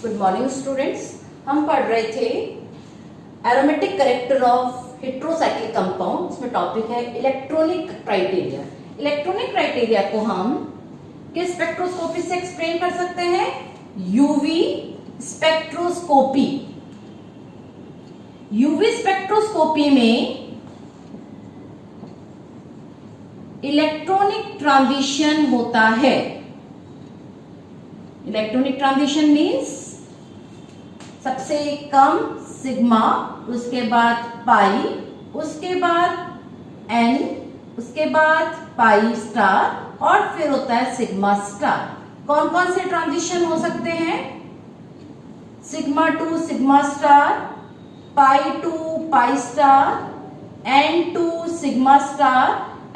Good morning students. हम पढ़ रहे थे aromatic character of heterocyclic compound. इसमें टॉपिक है इलेक्ट्रॉनिक क्राइटेरिया। इलेक्ट्रॉनिक क्राइटेरिया को हम किस स्पेक्ट्रोस्कोपी से एक्सप्लेन कर सकते हैं? UV spectroscopy. यूवी स्पेक्ट्रोस्कोपी में इलेक्ट्रॉनिक ट्रांजिशन होता है। इलेक्ट्रॉनिक ट्रांजिशन मीन्स सबसे कम सिग्मा, उसके बाद पाई, उसके बाद एन, उसके बाद पाई स्टार और फिर होता है सिग्मा स्टार। कौन कौन से ट्रांजिशन हो सकते हैं? Sigma to sigma star, pi to pi star, n to sigma star,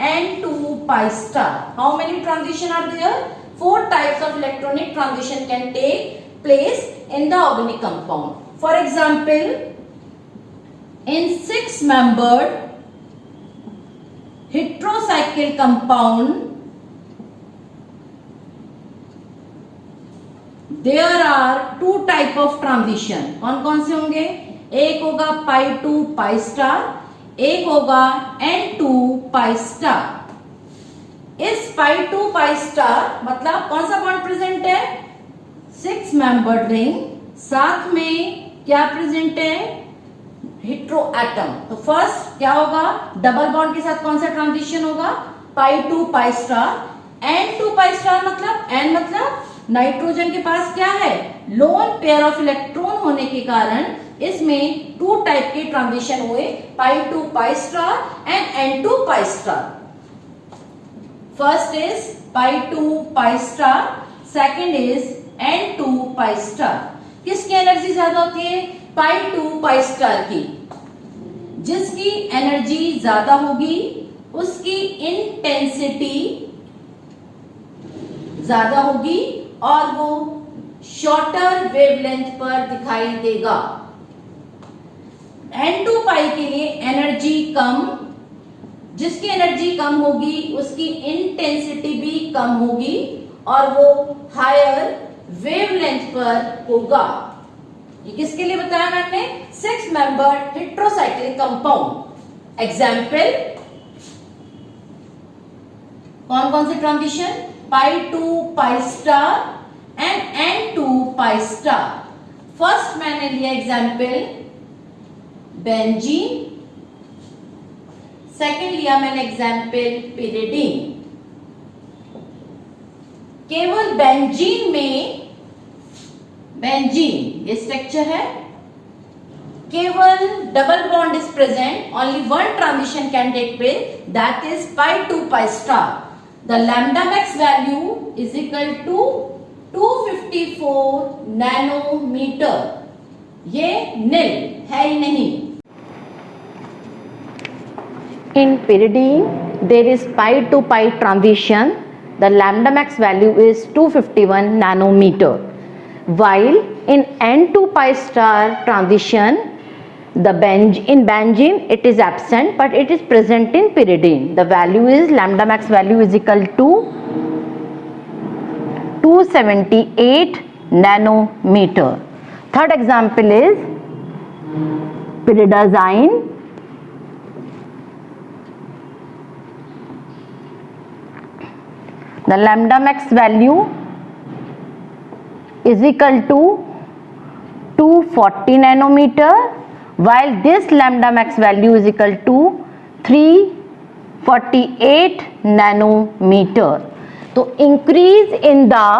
n to pi star. How many transition are there? 4 types of electronic transition can take place in the organic compound. For example, in 6-membered heterocycle compound, there are 2 type of transition. कौन कौन से होंगे? एक होगा pi to pi star, एक होगा N2 pi star. इस पाई to pi star मतलब कौन सा बॉन्ड प्रेजेंट है? 6 मेंबर्ड रिंग, साथ में क्या प्रेजेंट है? Hetero atom. तो फर्स्ट क्या होगा? डबल बॉन्ड के साथ कौन सा ट्रांजिशन होगा? Pi to pi star. N2 pi star मतलब N मतलब नाइट्रोजन के पास क्या है? लोन पेयर ऑफ इलेक्ट्रॉन होने के कारण इसमें 2 टाइप के ट्रांजिशन हुए, pi to pi star and N2 pi star. First is pi to pi star, second is N2 pi star. किसकी एनर्जी ज्यादा होती है? पाई टू पाई स्टार की। जिसकी एनर्जी ज्यादा होगी उसकी इंटेंसिटी ज्यादा होगी और वो शॉर्टर वेवलेंथ पर दिखाई देगा। N2 पाई के लिए एनर्जी कम, जिसकी एनर्जी कम होगी उसकी इंटेंसिटी भी कम होगी और वो हायर वेवलेंथ पर होगा। ये किसके लिए बताया मैंने? 6 मेंबर्ड हेट्रोसाइक्लिक कंपाउंड। एग्जाम्पल कौन कौन से transition? Pi to pi star and N2 pi star. First मैंने लिया एग्जाम्पल बेंजीन, सेकेंड लिया मैंने एग्जाम्पल पिरिडीन। केवल बेंजीन में, बेंजीन ये स्ट्रक्चर है, केवल double bond is present, only one transition can take place, that is pi to pi star. The lambda max value is equal to 254 nanometer. ये नील है ही नहीं। In pyridine, there is pi to pi transition. The lambda max value is 251 nanometer. While in N2 pi star transition, in benzene it is absent, but it is present in pyridine. The value is lambda max value is equal to 278 nanometer. Third example is pyridazine. The lambda max value is equal to 240 nanometer, while this lambda max value is equal to 348 nanometer. तो increase in the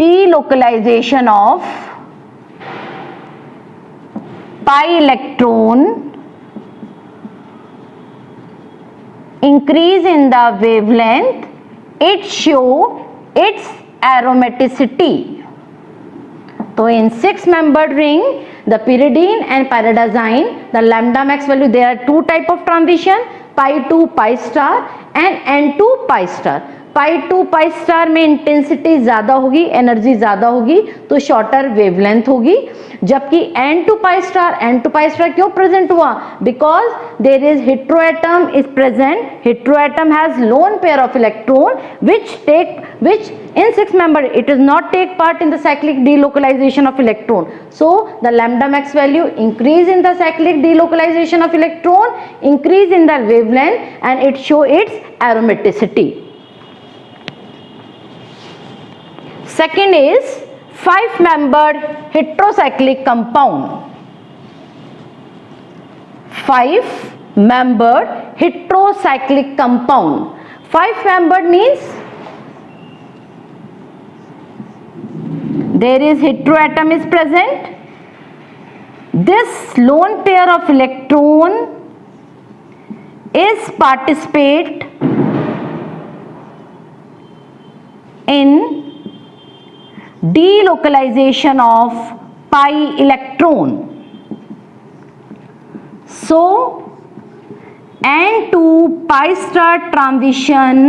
delocalization of pi electron, increase in the wavelength, it show its aromaticity. So in 6 membered ring, the pyridine and pyridazine, the lambda max value, there are 2 type of transition, pi to pi star and N2 pi star. Pi to pi star में intensity ज्यादा होगी, energy ज्यादा होगी, तो shorter wavelength होगी। जबकि N to pi star क्यों present हुआ? Because there is heteroatom is present, heteroatom has loan pair of electron which in 6 member it does not take part in the cyclic delocalization of electron. So the lambda max value increase in the cyclic delocalization of electron, increase in the wavelength, and it show its aromaticity. Second is 5 membered heterocyclic compound. 5 membered heterocyclic compound. 5 membered means there is heteroatom is present. This lone pair of electron is participate in delocalization of pi electron. So n to pi star transition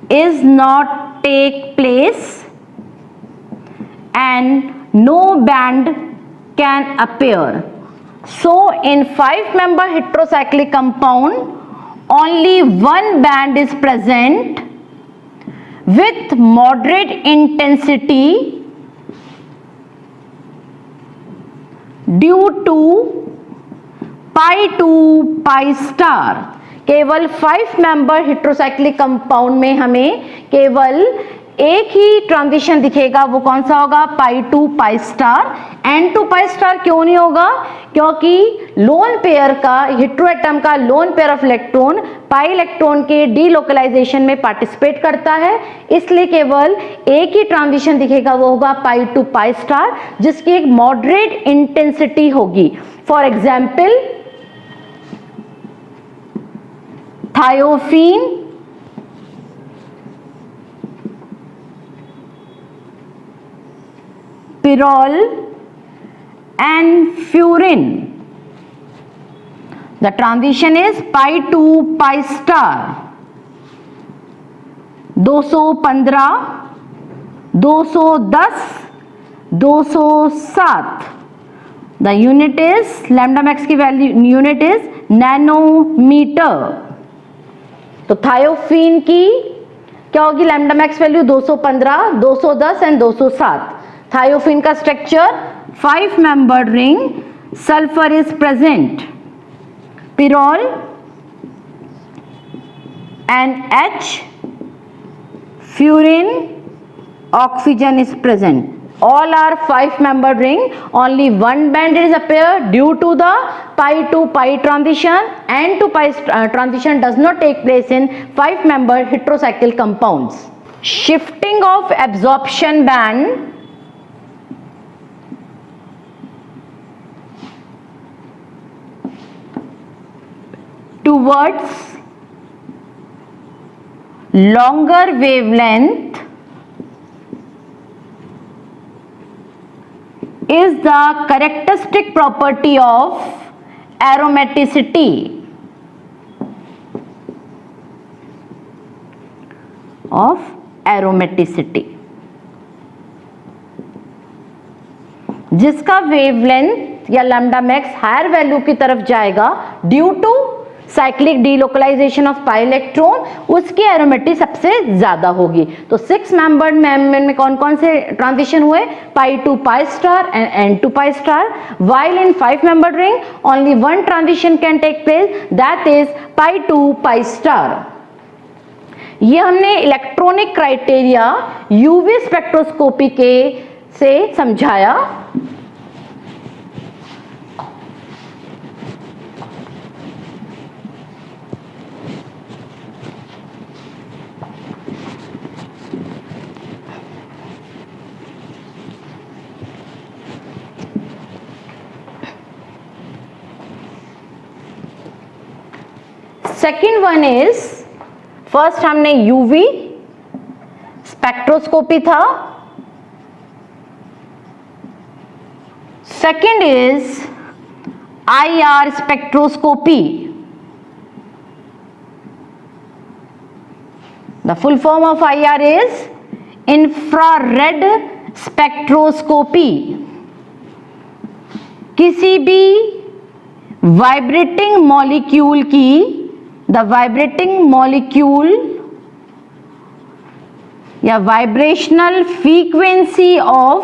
is not take place and no band can appear. So in 5 member heterocyclic compound only one band is present with moderate intensity due to pi to pi star. केवल 5 member heterocyclic compound में हमें केवल एक ही transition दिखेगा, वो कौन सा होगा? Pi to pi star. N to pi star क्यों नहीं होगा? क्योंकि लोन पेयर का, हेट्रोएटम का lone pair of electron pi electron के डीलोकलाइजेशन में पार्टिसिपेट करता है, इसलिए केवल एक ही ट्रांजिशन दिखेगा, वो होगा पाई टू पाई स्टार, जिसकी एक मॉडरेट इंटेंसिटी होगी। For example thiophene, pyrrole and furin. The transition is pi to pi star. 215, 210, 207. The unit is, lambda max की value unit is nanometer. तो थायोफीन की क्या होगी lambda max value? 215, 210 and 207. Thiophene का structure 5 membered ring, sulfur is present, pyrrole and H, furin, oxygen is present. All are 5 membered ring, only one band is appear due to the pi to pi transition. N to pi transition does not take place in 5 membered heterocyclic compounds. Shifting of absorption band towards longer wavelength is the characteristic property of aromaticity. जिसका wavelength या lambda max higher value की तरफ जाएगा due to cyclic delocalization of pi electron, उसकी aromatic सबसे ज्यादा होगी। तो 6 मेंबर्ड में कौन कौन से ट्रांजिशन हुए? Pi to pi star and n to pi star. while in 5 membered ring only one transition can take place, that is pi to pi star. ये हमने इलेक्ट्रॉनिक क्राइटेरिया यूवी स्पेक्ट्रोस्कोपी के से समझाया। सेकेंड वन इज, फर्स्ट हमने UV spectroscopy था, second is IR spectroscopy. The full form of IR is infrared spectroscopy. किसी भी vibrating molecule की, द वाइब्रेटिंग मॉलिक्यूल या vibrational frequency of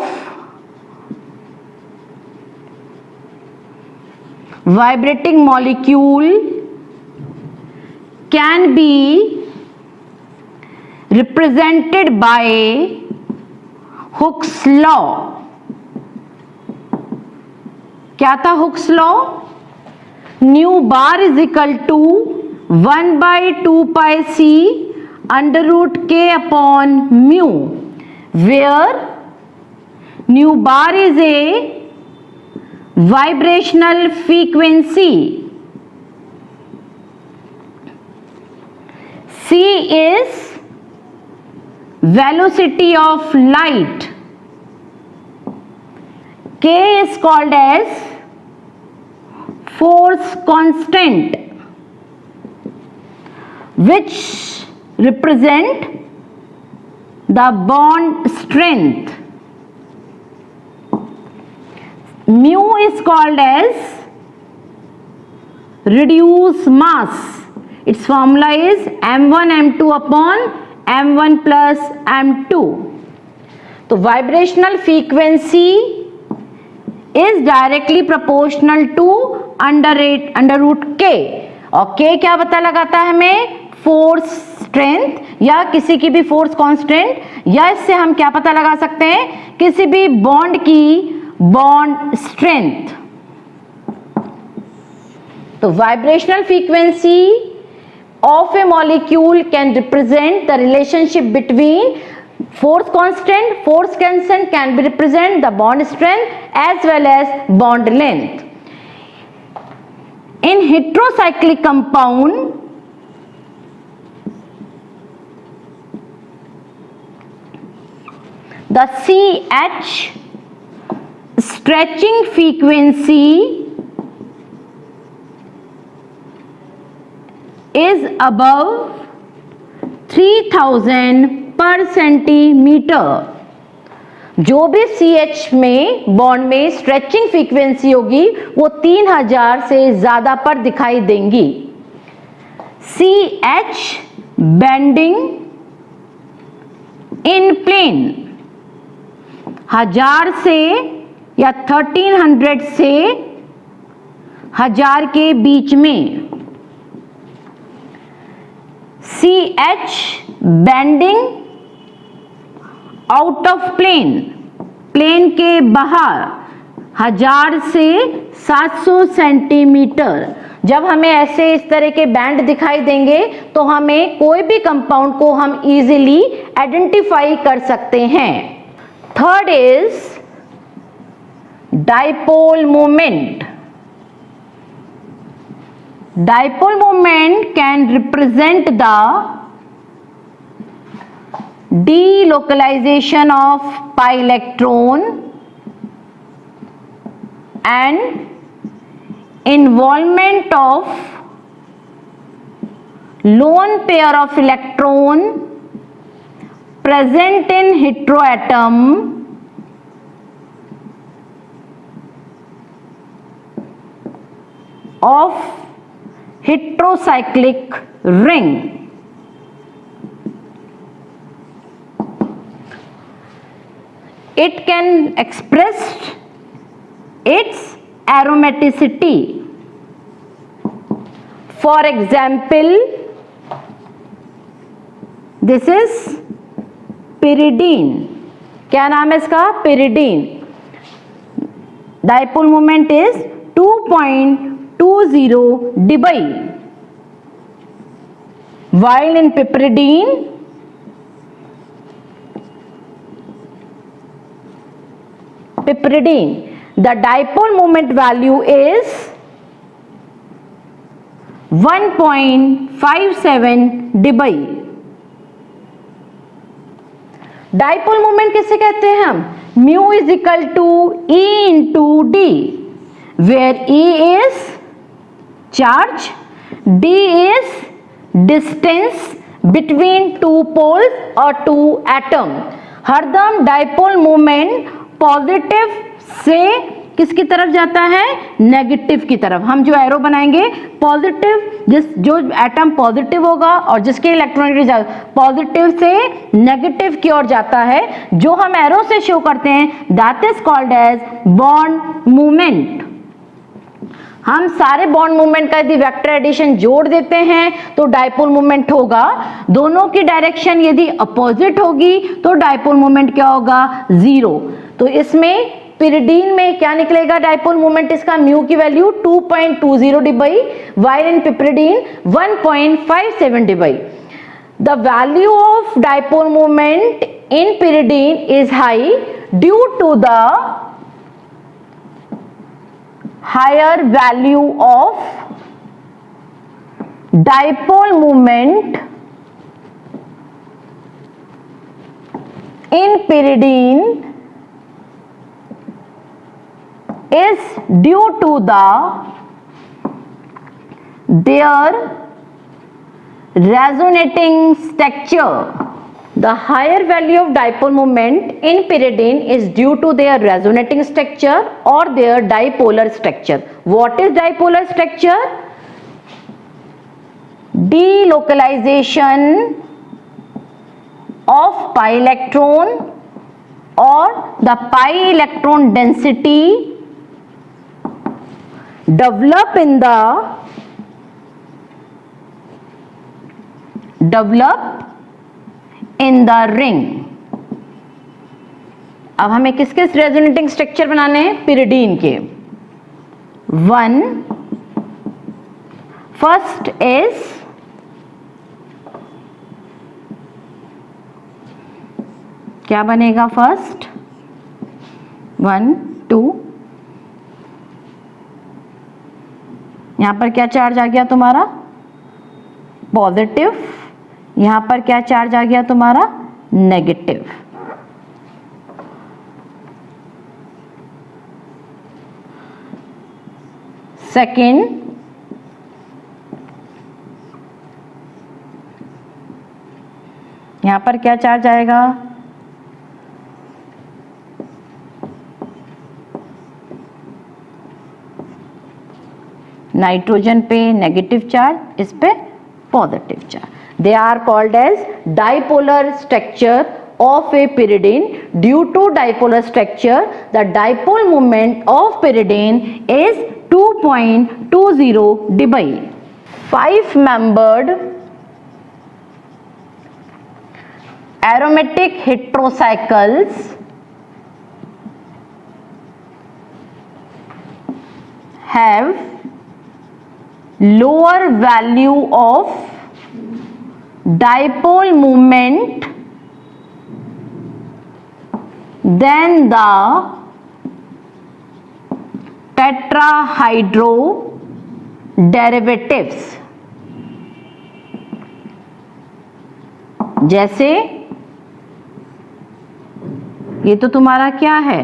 vibrating molecule can be represented by Hooke's law. क्या था Hooke's law? Nu bar is equal to 1 by 2 pi c under root k upon mu, where nu bar is a vibrational frequency, c is velocity of light, k is called as force constant, which represent the bond strength. Mu is called as reduced mass. Its formula is m1 m2 upon m1 plus m2. तो vibrational frequency is directly proportional to under root k. और k क्या पता लगाता है हमें? Force strength या किसी की भी फोर्स कांस्टेंट, या इससे हम क्या पता लगा सकते हैं? किसी भी बॉन्ड की बॉन्ड स्ट्रेंथ. तो vibrational frequency of A molecule can represent the relationship between force constant can be represent the bond strength as well as bond length. In heterocyclic compound, the CH stretching frequency is above 3000 पर centimetre. जो भी CH में bond में stretching frequency होगी वो 3000 से ज्यादा पर दिखाई देंगी. CH बेंडिंग इन प्लेन 1000 से या 1300 से 1000 के बीच में. CH bending out of plane, plane के बाहर 1000 से 700 सेंटीमीटर. जब हमें ऐसे इस तरह के बैंड दिखाई देंगे तो हमें कोई भी कंपाउंड को हम इजीली आइडेंटिफाई कर सकते हैं. Third is dipole moment. Dipole moment can represent the delocalization of pi electron and involvement of lone pair of electron present in heteroatom of heterocyclic ring. It can express its aromaticity. For example, this is pyridine. क्या नाम है इसका? pyridine. Dipole moment is 2.20 dBi, while in piperidine the dipole moment value is 1.57 dBi. Dipole moment किसे कहते हैं हम? Mu is equal to e into d, where e is charge, d is distance between two poles और two atom. हरदम dipole moment positive से किसकी तरफ जाता है, नेगेटिव की तरफ। हम जो एरो बनाएंगे पॉजिटिव, जो एटम पॉजिटिव होगा और जिसके इलेक्ट्रॉनिक पॉजिटिव से नेगेटिव की ओर जाता है, जो हम एरो से शो करते हैं, that is called as bond movement. हम सारे बॉन्ड मूवमेंट का यदि वेक्टर एडिशन जोड़ देते हैं तो डाइपोल मूवमेंट होगा। दोनों की डायरेक्शन यदि अपोजिट होगी तो डाइपोल मूवमेंट क्या होगा, जीरो। तो इसमें पिरिडीन में क्या निकलेगा डाइपोल मूवमेंट, इसका म्यू की value 2.20 debye, while in piperidine 1.57 debye. The value of dipole movement in pyridine is high due to the higher value of dipole moment in pyridine is due to their resonating structure. The higher value of dipole moment in pyridine is due to their resonating structure or their dipolar structure. What is dipolar structure? Delocalization of pi electron or the pi electron density develop in the ring. अब हमें किसके resonating structure बनाने हैं, pyridine के। One, first is क्या बनेगा, first 1 2, यहां पर क्या चार्ज आ गया तुम्हारा, पॉजिटिव। यहां पर क्या चार्ज आ गया तुम्हारा, नेगेटिव। सेकेंड, यहां पर क्या चार्ज आएगा, नाइट्रोजन पे नेगेटिव चार्ज, इस पे positive charge. They are called as dipolar structure of a pyridine. Due to dipolar structure, the dipole moment of pyridine is 2.20 dBi. 5-membered aromatic heterocycles have lower value of dipole moment than the tetrahydro derivatives. जैसे ये तो तुम्हारा क्या है,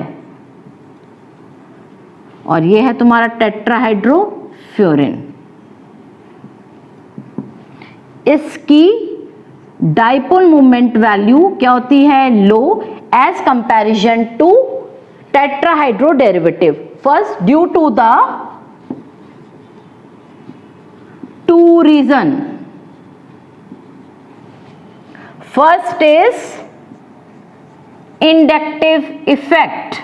और ये है तुम्हारा टेट्राहाइड्रोफ्यूरिन। इसकी डाइपोल मूवमेंट वैल्यू क्या होती है, low, as comparison to tetrahydro derivative. First, due to the two reason. First is inductive effect.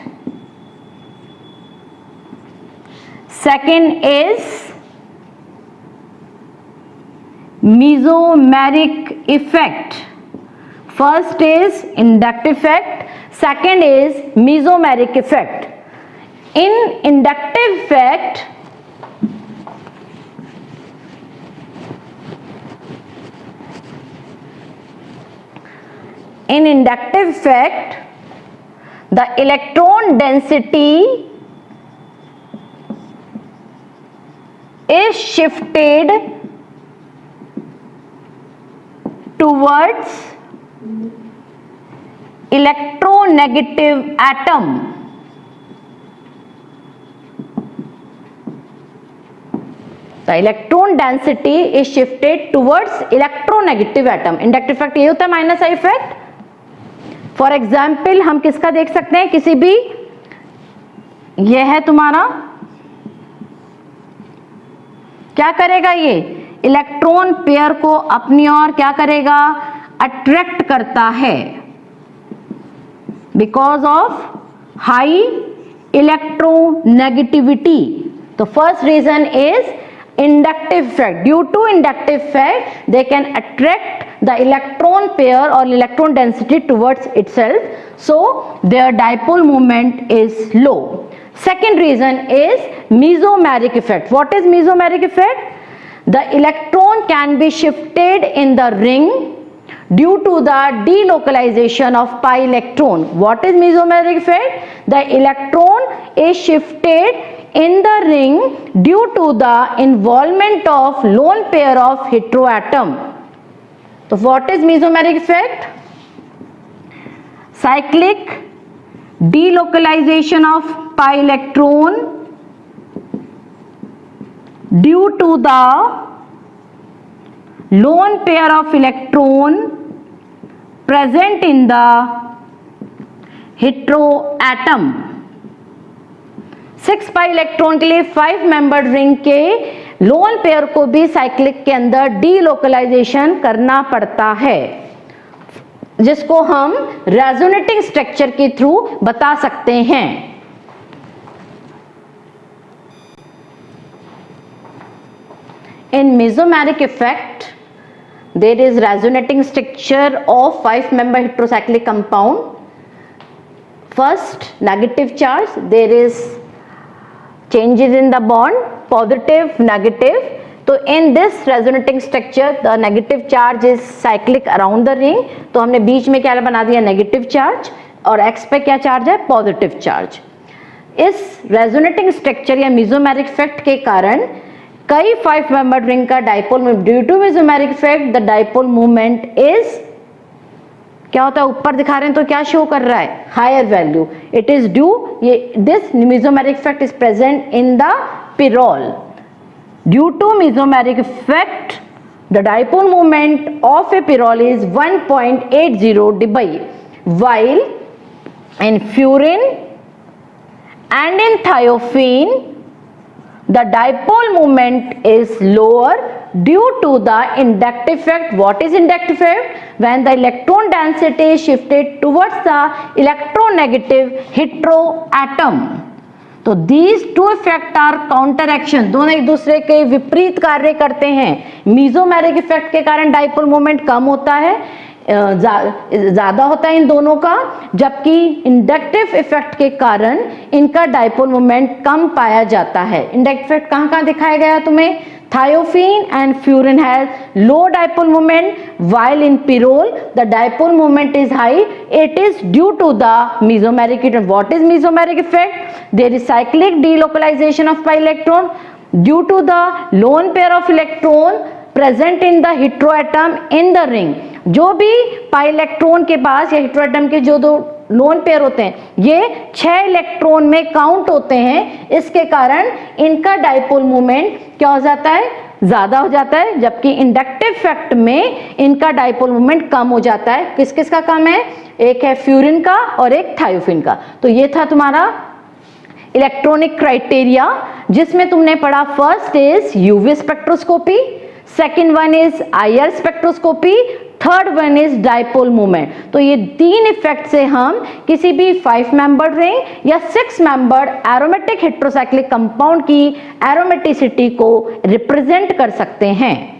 Second is mesomeric effect. First is inductive effect, second is mesomeric effect. In inductive effect, the electron density is shifted towards electronegative atom. The electron density is shifted towards electronegative atom. Inductive effect ये होता है minus I effect. For example हम किसका देख सकते हैं, किसी भी, यह है तुम्हारा, क्या करेगा, ये इलेक्ट्रॉन पेयर को अपनी ओर क्या करेगा, अट्रैक्ट करता है बिकॉज ऑफ हाई इलेक्ट्रोनेगेटिविटी। तो first reason is inductive effect. Due to inductive effect, they can attract the electron pair or electron density towards itself, so their dipole moment is low. Second reason is mesomeric effect. What is mesomeric effect? The electron can be shifted in the ring due to the delocalization of pi electron. What is mesomeric effect? The electron is shifted in the ring due to the involvement of lone pair of heteroatom. So what is mesomeric effect? Cyclic delocalization of pi electron due to the lone pair of electron present in the heteroatom. 6 pi electron के लिए 5 membered ring के lone pair को भी cyclic के अंदर delocalisation करना पड़ता है, जिसको हम रेजोनेटिंग स्ट्रक्चर के थ्रू बता सकते हैं। In mesomeric effect there is resonating structure of 5 member heterocyclic compound. First, negative charge, there is changes in the bond, positive, negative. तो in this resonating structure the negative charge is cyclic around the ring, तो हमने बीच में क्या बना दिया, negative charge, और x पे क्या चार्ज है, पॉजिटिव चार्ज। इस रेजोनेटिंग स्ट्रक्चर या मेसोमेरिक इफेक्ट के कारण कई 5 मेंबर्ड रिंग का dipole movement, due to mesomeric effect the dipole movement is क्या होता है, ऊपर दिखा रहे हैं तो क्या शो कर रहा है, higher value. It is due, ये this mesomeric effect is present in the pyrrole. Due to mesomeric effect the dipole movement of a pyrrole is 1.80 dB, while in furin and in thiophene the dipole moment is lower due to the inductive effect. What is inductive effect? When the electron density is shifted towards the electronegative heteroatom. तो these two effect are counteraction, दोनों एक दूसरे के विपरीत कार्य करते हैं। Mesomeric effect के कारण डाइपोल मोमेंट कम होता है, ज्यादा होता है इन दोनों का, जबकि इंडक्टिव इफेक्ट के कारण इनका डाइपोल मोमेंट कम पाया जाता है। इंडक्टिव इफेक्ट कहाँ कहाँ दिखाया गया तुम्हें, thiopene and furin has low dipole moment, while in pyrrole the dipole moment is high. It is due to the mesomeric effect. What is mesomeric effect? There is cyclic delocalization of pi electron due to the lone pair of electron present in the heteroatom in the ring. जो भी पाई electron के पास या heteroatom के जो दो lone pair होते हैं, ये 6 इलेक्ट्रॉन में काउंट होते हैं। इसके कारण इनका डाइपोल मोमेंट क्या हो जाता है, ज्यादा हो जाता है, जबकि इंडक्टिव इफेक्ट में इनका डाइपोल मोमेंट कम हो जाता है। किस किस का कम है, एक है फ्यूरिन का और एक थायोफिन का। तो ये था तुम्हारा इलेक्ट्रॉनिक क्राइटेरिया, जिसमें तुमने पढ़ा first is UV spectroscopy, second one is IR spectroscopy, third one is dipole movement. तो ये 3 इफेक्ट से हम किसी भी 5 मेंबर्ड रिंग या 6 मेंबर्ड एरोमेटिक हेटेरोसाइक्लिक कंपाउंड की एरोमेटिसिटी को रिप्रेजेंट कर सकते हैं।